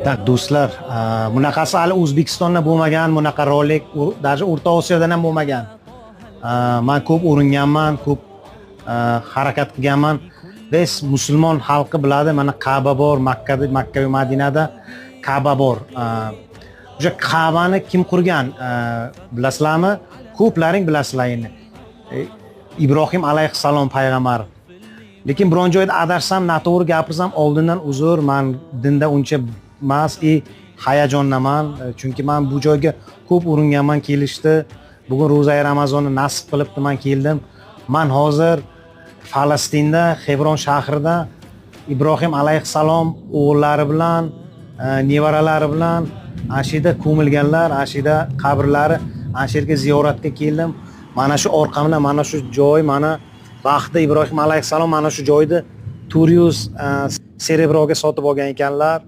Tak do'stlar, bunaqasi hali O'zbekistonda bo'lmagan, bunaqa rolik даже O'rta Osiyoda ham bo'lmagan. Men ko'p uringanman, ko'p harakat qilganman. Biz musulmon xalqi biladi, mana Ka'ba bor, Makka va Madinada Ka'ba bor. O'sha Ka'bani kim qurgan? Bilasizlarmi? Ko'plaring bilasizlar endi. Ibrohim alayhissalom payg'ambar. Lekin biron joyda adarsam, noto'g'ri gapirsam, oldindan uzr, men dinda uncha emas, hayajondaman, chunki men bu joyga ko'p uringanman, kelishdi. Bugun ro'za Ramazonni nasib qilibdi, men keldim. Men hozir Falastinda, Hebron shahrida Ibrohim alayhissalom o'g'illari bilan, nevaralari bilan ashida ko'milganlar, ashida qabrlari, ashirga ziyoratga keldim. Mana shu orqamda, mana shu joy, mana vaqtida Ibrohim alayhissalom mana shu joyda 400 serebroga sotib olgan ekanlar.